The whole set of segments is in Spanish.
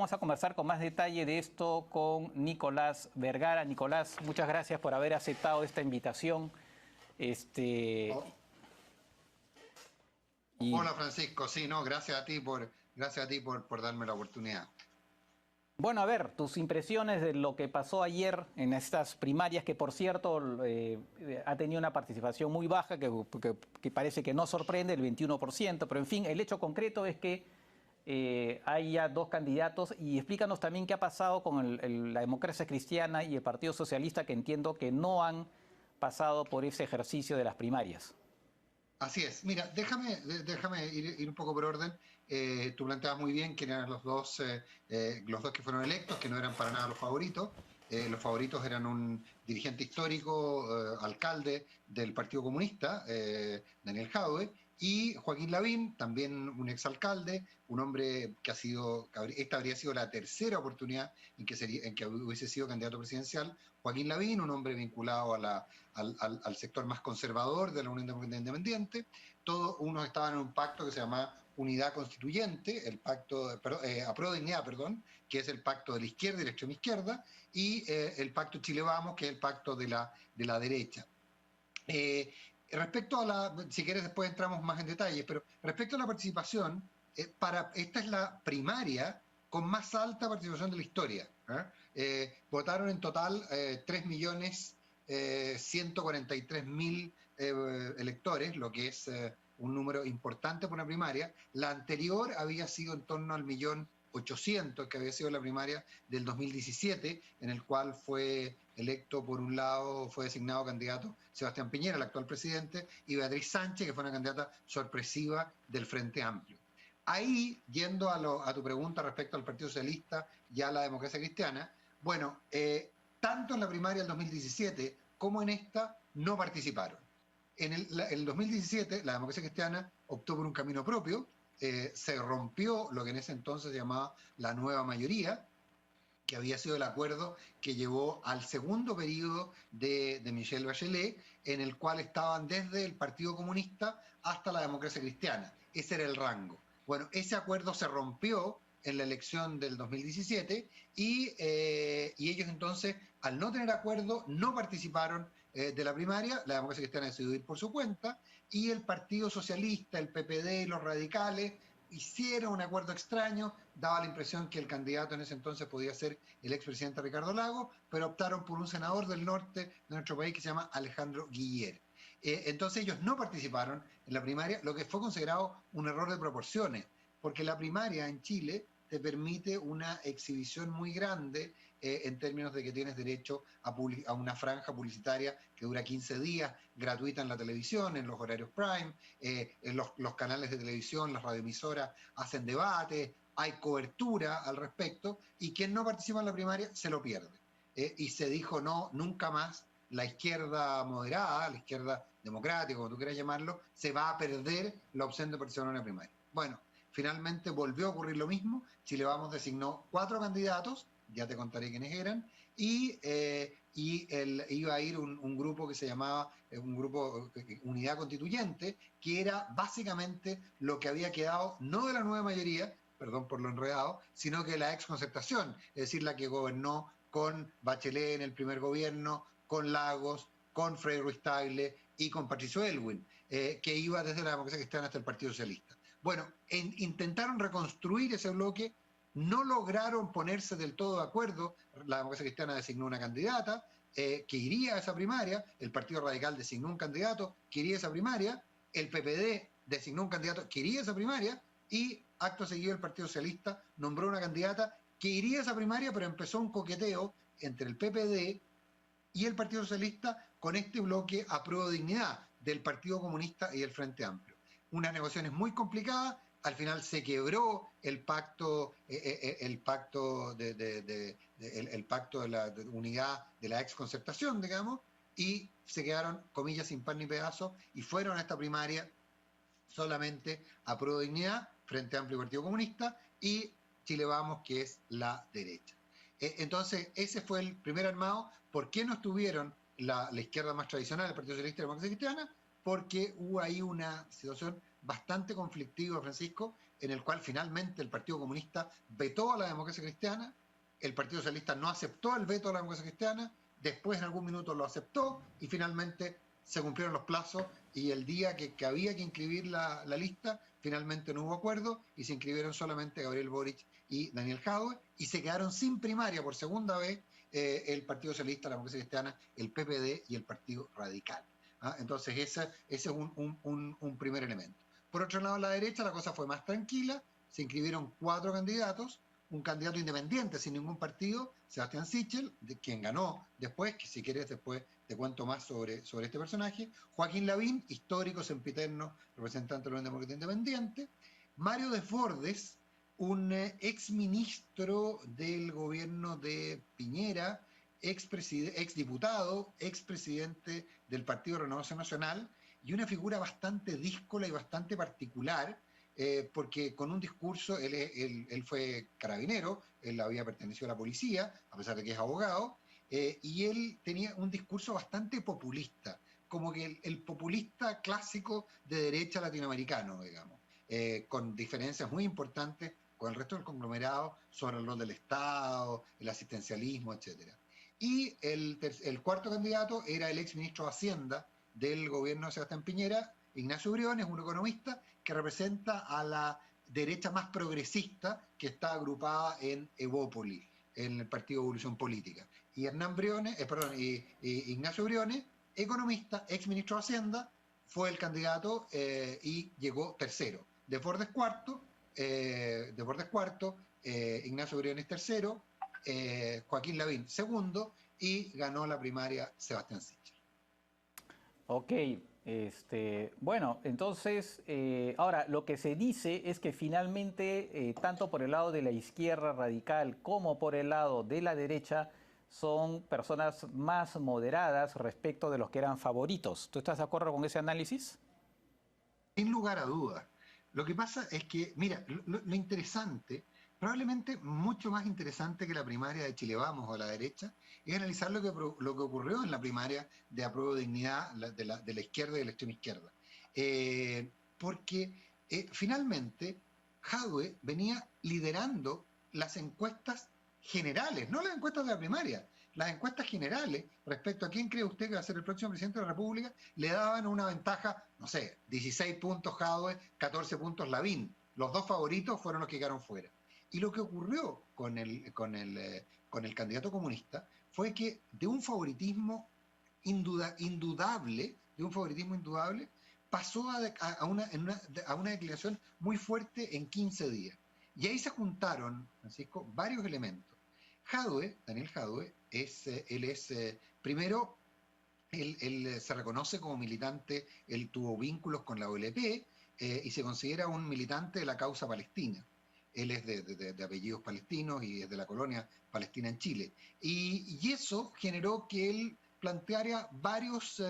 Vamos a conversar con más detalle de esto con Nicolás Vergara. Nicolás, muchas gracias por haber aceptado esta invitación. Oh, Y hola Francisco, sí, no, gracias a ti por darme la oportunidad. bueno, a ver, tus impresiones de lo que pasó ayer en estas primarias, que por cierto ha tenido una participación muy baja, que parece que no sorprende, el 21%, pero en fin, el hecho concreto es que hay ya dos candidatos y explícanos también qué ha pasado con la democracia cristiana y el Partido Socialista, que entiendo que no han pasado por ese ejercicio de las primarias. Así es, mira, déjame ir un poco por orden. Tú planteabas muy bien que eran los dos que fueron electos, que no eran para nada los favoritos. Los favoritos eran un dirigente histórico, alcalde del Partido Comunista, Daniel Jadwe, y Joaquín Lavín, también un exalcalde, un hombre esta habría sido la tercera oportunidad en que hubiese sido candidato presidencial. Joaquín Lavín, un hombre vinculado al sector más conservador de la Unión Democrática Independiente. Todos unos estaban en un pacto que se llama Unidad Constituyente, el pacto, Apruebo Dignidad, perdón, que es el pacto de la izquierda y la extrema izquierda, y el pacto Chile Vamos, que es el pacto de la derecha. Respecto a si quieres después entramos más en detalles, pero respecto a la participación, esta es la primaria con más alta participación de la historia. Votaron en total 3.143.000 electores, lo que es un número importante para una primaria. La anterior había sido en torno al 1.800.000, que había sido la primaria del 2017, en el cual fue electo, por un lado, fue designado candidato Sebastián Piñera, el actual presidente, y Beatriz Sánchez, que fue una candidata sorpresiva del Frente Amplio. Ahí, yendo a tu pregunta respecto al Partido Socialista y a la democracia cristiana, bueno, tanto en la primaria del 2017 como en esta no participaron. En el 2017 la democracia cristiana optó por un camino propio, se rompió lo que en ese entonces se llamaba la nueva mayoría, que había sido el acuerdo que llevó al segundo periodo de Michelle Bachelet, en el cual estaban desde el Partido Comunista hasta la democracia cristiana. Ese era el rango. Bueno, ese acuerdo se rompió en la elección del 2017 y ellos entonces, al no tener acuerdo, no participaron de la primaria. La democracia cristiana decidió ir por su cuenta y el Partido Socialista, el PPD y los radicales hicieron un acuerdo extraño. Daba la impresión que el candidato en ese entonces podía ser el expresidente Ricardo Lagos, pero optaron por un senador del norte de nuestro país que se llama Alejandro Guillier. Entonces ellos no participaron en la primaria, lo que fue considerado un error de proporciones, porque la primaria en Chile te permite una exhibición muy grande en términos de que tienes derecho a una franja publicitaria que dura 15 días, gratuita en la televisión, en los horarios prime, en los canales de televisión, las radioemisoras hacen debates, hay cobertura al respecto, y quien no participa en la primaria se lo pierde. Y se dijo no, nunca más la izquierda moderada, la izquierda democrática, como tú quieras llamarlo, se va a perder la opción de participar en una primaria. Bueno, finalmente volvió a ocurrir lo mismo. Chile Vamos designó 4 candidatos, ya te contaré quiénes eran, iba a ir un grupo que se llamaba un grupo Unidad Constituyente, que era básicamente lo que había quedado no de la nueva mayoría, perdón por lo enredado, sino que la exconcertación, es decir, la que gobernó con Bachelet en el primer gobierno, con Lagos, con Frei Ruiz Tagle y con Patricio Aylwin, que iba desde la democracia cristiana hasta el Partido Socialista. Bueno, intentaron reconstruir ese bloque, no lograron ponerse del todo de acuerdo. La democracia cristiana designó una candidata que iría a esa primaria, el Partido Radical designó un candidato que iría a esa primaria, el PPD designó un candidato que iría a esa primaria, y acto seguido el Partido Socialista nombró una candidata que iría a esa primaria, pero empezó un coqueteo entre el PPD y el Partido Socialista con este bloque Apruebo Dignidad del Partido Comunista y del Frente Amplio. Unas negociaciones muy complicadas. Al final se quebró el pacto, el pacto el pacto de la unidad de la exconcertación, digamos, y se quedaron, comillas, sin pan ni pedazo, y fueron a esta primaria solamente Apruebo Dignidad, Frente Amplio y Partido Comunista, y Chile Vamos, que es la derecha. Entonces, ese fue el primer armado. ¿Por qué no estuvieron la izquierda más tradicional, el Partido Socialista y la Democracia Cristiana? Porque hubo ahí una situación bastante conflictiva, Francisco, en el cual finalmente el Partido Comunista vetó a la democracia cristiana, el Partido Socialista no aceptó el veto a la democracia cristiana, después en algún minuto lo aceptó y finalmente se cumplieron los plazos y el día que había que inscribir la lista, finalmente no hubo acuerdo y se inscribieron solamente Gabriel Boric y Daniel Jadwe y se quedaron sin primaria por segunda vez el Partido Socialista, la Democracia Cristiana, el PPD y el Partido Radical. ¿Ah? Entonces ese es un primer elemento. Por otro lado, a la derecha la cosa fue más tranquila, se inscribieron 4 candidatos, un candidato independiente sin ningún partido, Sebastián Sichel, quien ganó después, que si quieres después te cuento más sobre este personaje, Joaquín Lavín, histórico sempiterno, representante de la Unión Demócrata Independiente, Mario Desbordes, un exministro del gobierno de Piñera, exdiputado, expresidente del Partido de Renovación Nacional, y una figura bastante díscola y bastante particular, porque con un discurso, él fue carabinero, él había pertenecido a la policía, a pesar de que es abogado, y él tenía un discurso bastante populista, como que el populista clásico de derecha latinoamericano, digamos, con diferencias muy importantes con el resto del conglomerado sobre el rol del Estado, el asistencialismo, etc. Y el cuarto candidato era el exministro de Hacienda del gobierno de Sebastián Piñera, Ignacio Briones, un economista que representa a la derecha más progresista que está agrupada en Evópoli, en el Partido de Evolución Política. Y Ignacio Briones, economista, exministro de Hacienda, fue el candidato y llegó tercero. Desbordes cuarto, Ignacio Briones tercero, Joaquín Lavín segundo y ganó la primaria Sebastián Sichel. Ok, bueno, entonces, ahora lo que se dice es que finalmente, tanto por el lado de la izquierda radical como por el lado de la derecha, son personas más moderadas respecto de los que eran favoritos. ¿Tú estás de acuerdo con ese análisis? Sin lugar a dudas. Lo que pasa es que, mira, lo interesante, probablemente mucho más interesante que la primaria de Chile Vamos o la derecha, es analizar lo que ocurrió en la primaria de Apruebo Dignidad de la izquierda y de la extrema izquierda. Porque finalmente Jadwe venía liderando las encuestas generales, no las encuestas de la primaria, las encuestas generales respecto a quién cree usted que va a ser el próximo presidente de la República, le daban una ventaja, no sé, 16 puntos Jadwe, 14 puntos Lavín. Los dos favoritos fueron los que quedaron fuera. Y lo que ocurrió con el candidato comunista fue que de un favoritismo indudable, pasó a una declinación muy fuerte en 15 días. Y ahí se juntaron, Francisco, varios elementos. Daniel Jadwe, primero, él se reconoce como militante, él tuvo vínculos con la OLP y se considera un militante de la causa palestina. Él es de apellidos palestinos y es de la colonia palestina en Chile. Y eso generó que él planteara varios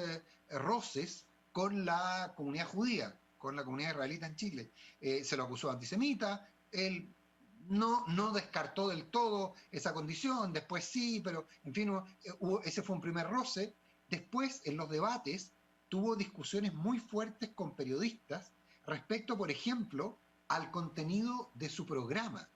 roces con la comunidad judía, con la comunidad israelita en Chile. Se lo acusó de antisemita, él no descartó del todo esa condición, después sí, pero en fin, ese fue un primer roce. Después, en los debates, tuvo discusiones muy fuertes con periodistas respecto, por ejemplo, al contenido de su programa.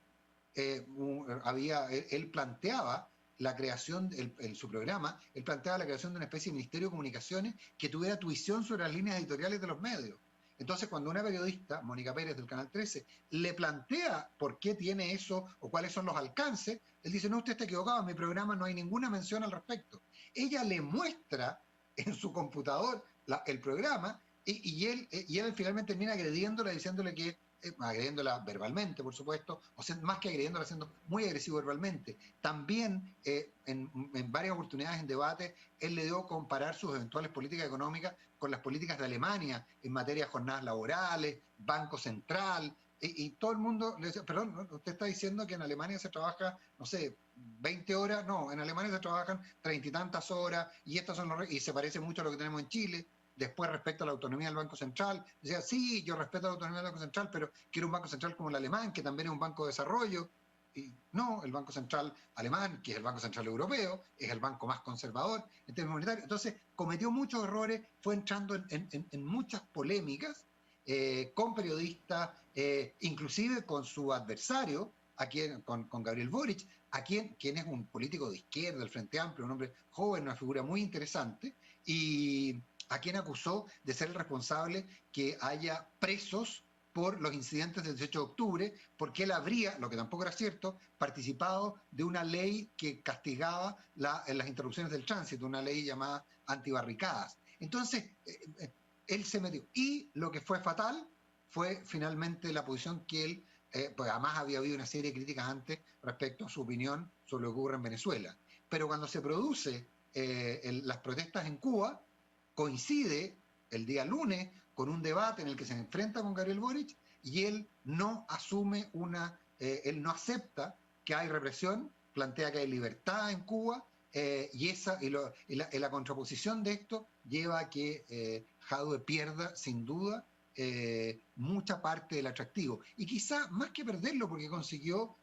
Él planteaba la creación, en su programa, él planteaba la creación de una especie de Ministerio de Comunicaciones que tuviera tuición sobre las líneas editoriales de los medios. Entonces, cuando una periodista, Mónica Pérez del Canal 13, le plantea por qué tiene eso o cuáles son los alcances, él dice, no, usted está equivocado, en mi programa no hay ninguna mención al respecto. Ella le muestra en su computador el programa y él finalmente termina agrediéndola, diciéndole que agrediéndola verbalmente, por supuesto, o sea, más que agrediéndola, siendo muy agresivo verbalmente. También, en varias oportunidades en debate, él le dio a comparar sus eventuales políticas económicas con las políticas de Alemania en materia de jornadas laborales, Banco Central, y todo el mundo le decía, perdón, usted está diciendo que en Alemania se trabaja, no sé, 20 horas, no, en Alemania se trabajan 30 y tantas horas, y estas son y se parece mucho a lo que tenemos en Chile. Después, respecto a la autonomía del Banco Central, decía, sí, yo respeto la autonomía del Banco Central, pero quiero un Banco Central como el alemán, que también es un banco de desarrollo. Y no, el Banco Central alemán, que es el Banco Central europeo, es el banco más conservador en términos monetarios. Entonces, cometió muchos errores, fue entrando en muchas polémicas con periodistas, inclusive con su adversario, con Gabriel Boric, quien es un político de izquierda, del Frente Amplio, un hombre joven, una figura muy interesante, y a quien acusó de ser el responsable que haya presos por los incidentes del 18 de octubre, porque él habría, lo que tampoco era cierto, participado de una ley que castigaba las interrupciones del tránsito, una ley llamada antibarricadas. Entonces, él se metió. Y lo que fue fatal fue finalmente la posición que él, pues además había habido una serie de críticas antes respecto a su opinión sobre lo que ocurre en Venezuela. Pero cuando se produce las protestas en Cuba, coincide el día lunes con un debate en el que se enfrenta con Gabriel Boric y él no asume él no acepta que hay represión, plantea que hay libertad en Cuba, la contraposición de esto lleva a que Jadwe pierda sin duda mucha parte del atractivo. Y quizá más que perderlo, porque consiguió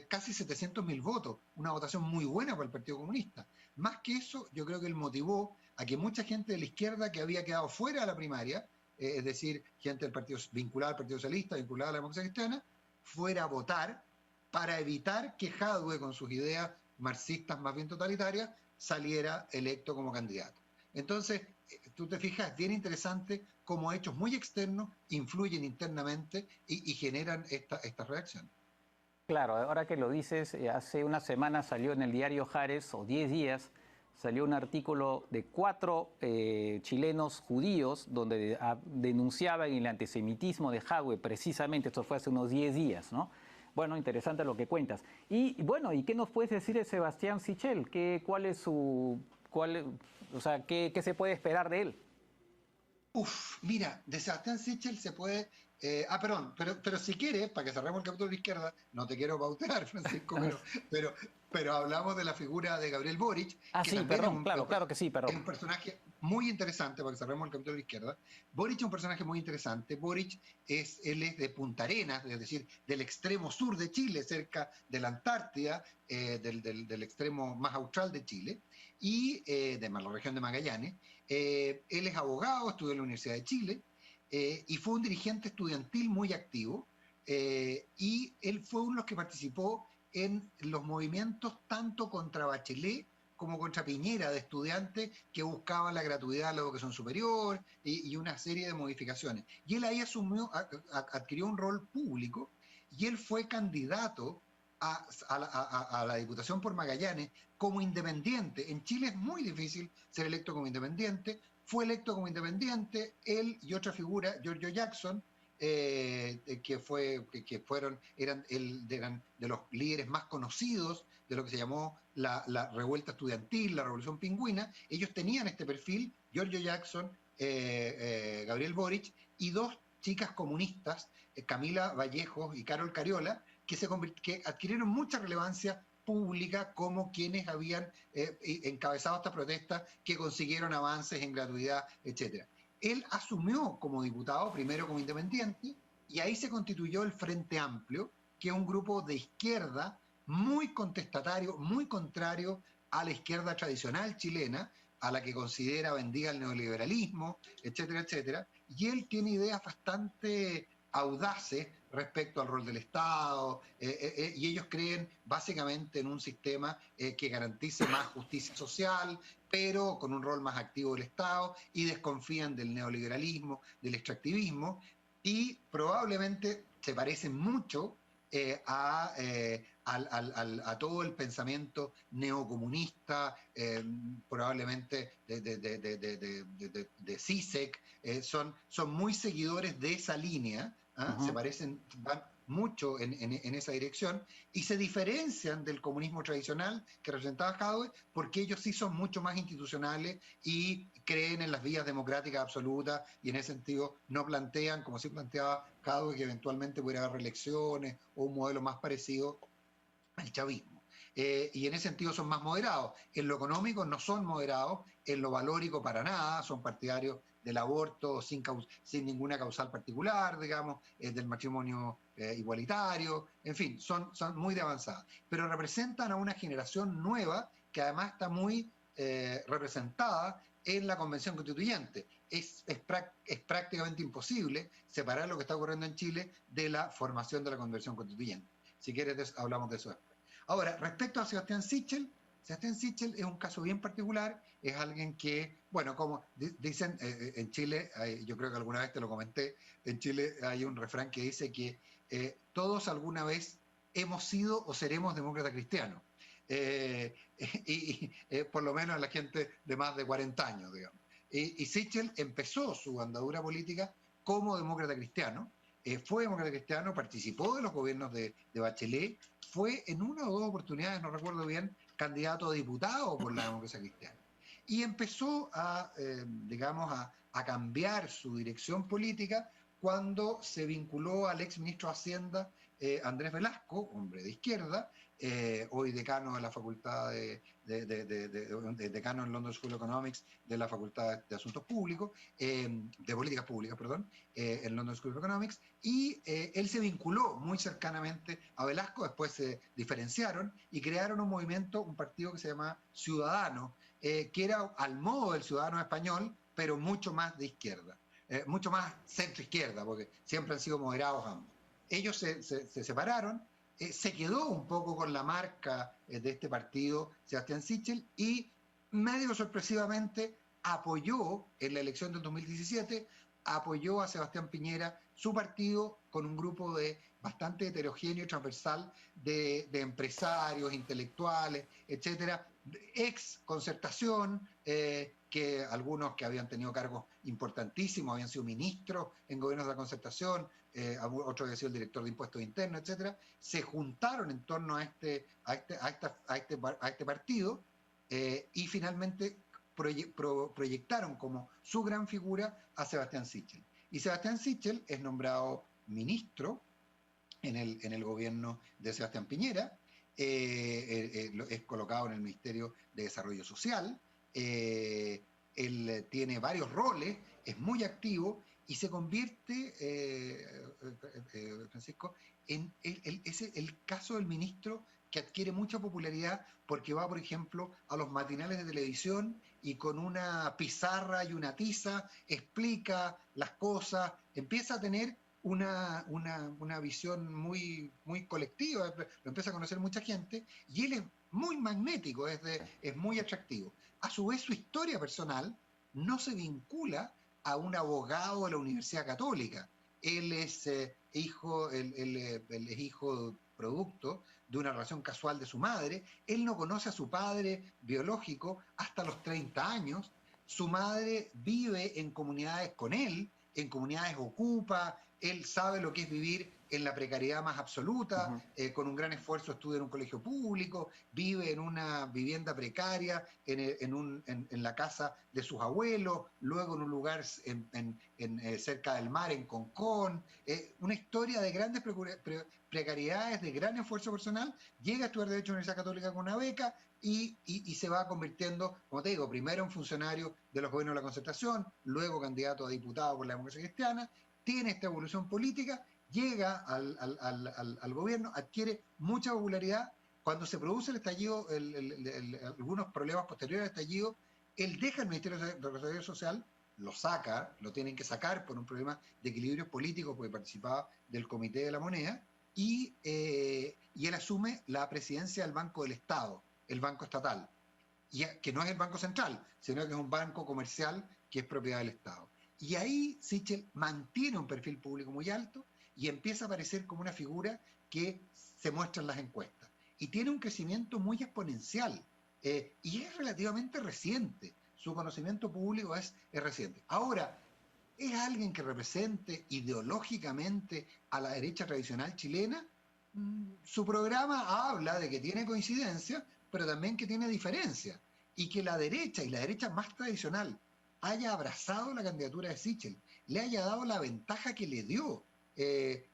casi 700.000 votos, una votación muy buena para el Partido Comunista. Más que eso, yo creo que él motivó a que mucha gente de la izquierda que había quedado fuera de la primaria, es decir, gente del partido vinculada al Partido Socialista, vinculada a la democracia cristiana, fuera a votar para evitar que Jadwe, con sus ideas marxistas más bien totalitarias, saliera electo como candidato. Entonces, tú te fijas, es bien interesante cómo hechos muy externos influyen internamente y generan estas reacciones. Claro, ahora que lo dices, hace una semana salió en el diario Jares, o 10 días, salió un artículo de 4 chilenos judíos donde denunciaban el antisemitismo de Jadwe, precisamente, esto fue hace unos 10 días, ¿no? Bueno, interesante lo que cuentas. Y bueno, ¿y qué nos puedes decir de Sebastián Sichel? ¿Cuál es o sea, qué se puede esperar de él? Mira, de Sebastián Sichel se puede... perdón, pero si quieres, para que cerremos el capítulo de la izquierda, no te quiero pautear, Francisco, pero hablamos de la figura de Gabriel Boric, Ah, que sí, también perdón, claro que sí, es perdón. un personaje muy interesante, para que cerremos el capítulo de la izquierda. Boric es un personaje muy interesante. Boric él es de Punta Arenas, es decir, del extremo sur de Chile, cerca de la Antártida, del extremo más austral de Chile, y de la región de Magallanes. Él es abogado, estudió en la Universidad de Chile, y fue un dirigente estudiantil muy activo, y él fue uno de los que participó en los movimientos tanto contra Bachelet como contra Piñera, de estudiantes que buscaban la gratuidad de la educación superior y una serie de modificaciones. Y él ahí adquirió un rol público, y él fue candidato a la Diputación por Magallanes como independiente. En Chile es muy difícil ser electo como independiente. Fue electo como independiente, él y otra figura, Giorgio Jackson, eran de los líderes más conocidos de lo que se llamó la revuelta estudiantil, la revolución pingüina. Ellos tenían este perfil, Giorgio Jackson, Gabriel Boric, y dos chicas comunistas, Camila Vallejos y Carol Cariola, que adquirieron mucha relevancia pública como quienes habían encabezado esta protesta, que consiguieron avances en gratuidad, etcétera. Él asumió como diputado, primero como independiente, y ahí se constituyó el Frente Amplio, que es un grupo de izquierda muy contestatario, muy contrario a la izquierda tradicional chilena, a la que considera vendida el neoliberalismo, etcétera, etcétera. Y él tiene ideas bastante audaces respecto al rol del Estado, y ellos creen básicamente en un sistema que garantice más justicia social, pero con un rol más activo del Estado, y desconfían del neoliberalismo, del extractivismo, y probablemente se parecen mucho a todo el pensamiento neocomunista, probablemente de Zizek, son muy seguidores de esa línea, se parecen, van mucho en esa dirección, y se diferencian del comunismo tradicional que representaba Jadwe, porque ellos sí son mucho más institucionales y creen en las vías democráticas absolutas, y en ese sentido no plantean, como sí planteaba Jadwe, que eventualmente pudiera haber reelecciones o un modelo más parecido al chavismo. Y en ese sentido son más moderados. En lo económico no son moderados, en lo valórico para nada, son partidarios del aborto sin ninguna causal particular, digamos, del matrimonio igualitario, en fin, son muy de avanzada. Pero representan a una generación nueva que además está muy representada en la Convención Constituyente. es prácticamente imposible separar lo que está ocurriendo en Chile de la formación de la convención constituyente. Si quieres, hablamos de eso después. Ahora, respecto a Sebastián Sichel es un caso bien particular, es alguien que, bueno, como dicen en Chile, yo creo que alguna vez te lo comenté, en Chile hay un refrán que dice que todos alguna vez hemos sido o seremos demócratas cristianos. Por lo menos la gente de más de 40 años, digamos. Y Sichel empezó su andadura política como demócrata cristiano, fue demócrata cristiano, participó de los gobiernos de Bachelet, fue en una o dos oportunidades, no recuerdo bien, candidato a diputado por la democracia cristiana. Y empezó digamos, a cambiar su dirección política cuando se vinculó al ex ministro de Hacienda, Andrés Velasco, hombre de izquierda, hoy decano de la Facultad decano en London School of Economics de la Facultad de Asuntos Públicos, de Políticas Públicas, perdón, en London School of Economics, y él se vinculó muy cercanamente a Velasco, después se diferenciaron y crearon un movimiento, un partido que se llama Ciudadanos, que era al modo del Ciudadano español, pero mucho más de izquierda, mucho más centro-izquierda, porque siempre han sido moderados ambos. Ellos se separaron, se quedó un poco con la marca de este partido Sebastián Sichel y medio sorpresivamente apoyó en la elección del 2017, apoyó a Sebastián Piñera, su partido, con un grupo de bastante heterogéneo y transversal de empresarios, intelectuales, etcétera, ex Concertación, que algunos que habían tenido cargos importantísimos, habían sido ministros en gobiernos de la Concertación, otro había sido el director de impuestos internos, etcétera, se juntaron en torno a este partido y finalmente proyectaron como su gran figura a Sebastián Sichel. Y Sebastián Sichel es nombrado ministro en el gobierno de Sebastián Piñera, es colocado en el Ministerio de Desarrollo Social, él tiene varios roles, es muy activo y se convierte, Francisco, es el caso del ministro que adquiere mucha popularidad porque va, por ejemplo, a los matinales de televisión y con una pizarra y una tiza explica las cosas, empieza a tener una visión muy, muy colectiva, lo empieza a conocer mucha gente y él es muy magnético, es muy atractivo. A su vez, su historia personal no se vincula a un abogado de la Universidad Católica. Él es hijo producto de una relación casual de su madre. Él no conoce a su padre biológico hasta los 30 años. Su madre vive en comunidades con él, en comunidades ocupa, él sabe lo que es vivir en la precariedad más absoluta, con un gran esfuerzo estudia en un colegio público, vive en una vivienda precaria, en la casa de sus abuelos, luego en un lugar cerca del mar, en Concón, una historia de grandes precariedades, de gran esfuerzo personal, llega a estudiar Derecho en la Universidad Católica con una beca y se va convirtiendo, como te digo, primero en funcionario de los gobiernos de la Concertación, luego candidato a diputado por la democracia cristiana, tiene esta evolución política, llega al gobierno, adquiere mucha popularidad. Cuando se produce el estallido, algunos problemas posteriores al estallido, él deja el Ministerio de Desarrollo Social, lo saca, lo tienen que sacar por un problema de equilibrio político porque participaba del Comité de la Moneda, y él asume la presidencia del Banco del Estado, el Banco Estatal, que no es el Banco Central, sino que es un banco comercial que es propiedad del Estado. Y ahí Sichel mantiene un perfil público muy alto y empieza a aparecer como una figura que se muestra en las encuestas. Y tiene un crecimiento muy exponencial y es relativamente reciente. Su conocimiento público es reciente. Ahora, ¿es alguien que represente ideológicamente a la derecha tradicional chilena? Su programa habla de que tiene coincidencia, pero también que tiene diferencia. Y que la derecha, y la derecha más tradicional, haya abrazado la candidatura de Sichel, le haya dado la ventaja que le dio.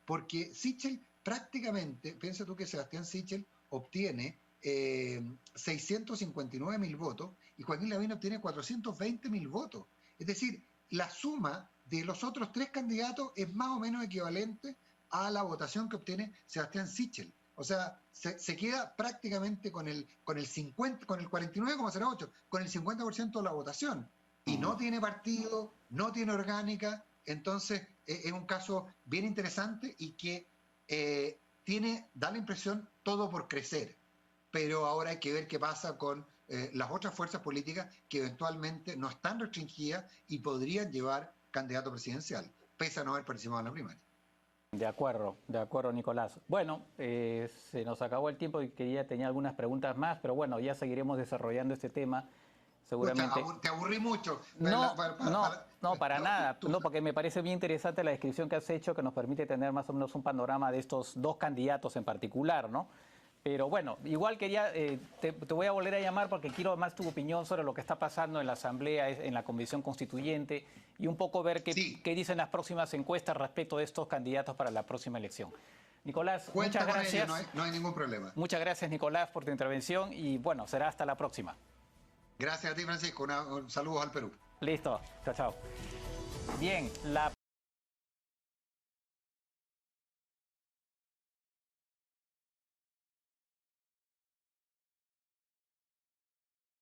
Porque Sichel prácticamente, piensa tú que Sebastián Sichel obtiene 659.000 votos y Joaquín Lavín obtiene 420.000 votos. Es decir, la suma de los otros tres candidatos es más o menos equivalente a la votación que obtiene Sebastián Sichel. O sea, se queda prácticamente con el 49,08, con el 50% de la votación. y no tiene partido, no tiene orgánica. Entonces es un caso bien interesante y que da la impresión todo por crecer. Pero ahora hay que ver qué pasa con las otras fuerzas políticas que eventualmente no están restringidas y podrían llevar candidato presidencial, pese a no haber participado en la primaria. De acuerdo, Nicolás. Bueno, se nos acabó el tiempo y tenía algunas preguntas más, pero bueno, ya seguiremos desarrollando este tema. Seguramente. Pucha, te aburrí mucho. No, para nada. No, porque me parece bien interesante la descripción que has hecho, que nos permite tener más o menos un panorama de estos dos candidatos en particular, ¿no? Pero bueno, igual quería, te voy a volver a llamar porque quiero más tu opinión sobre lo que está pasando en la Asamblea, en la Convención Constituyente, y un poco ver qué dicen las próximas encuestas respecto de estos candidatos para la próxima elección. Nicolás, muchas gracias. No hay ningún problema. Muchas gracias, Nicolás, por tu intervención y bueno, será hasta la próxima. Gracias a ti, Francisco. Saludos al Perú. Listo. Chao, chao. Bien,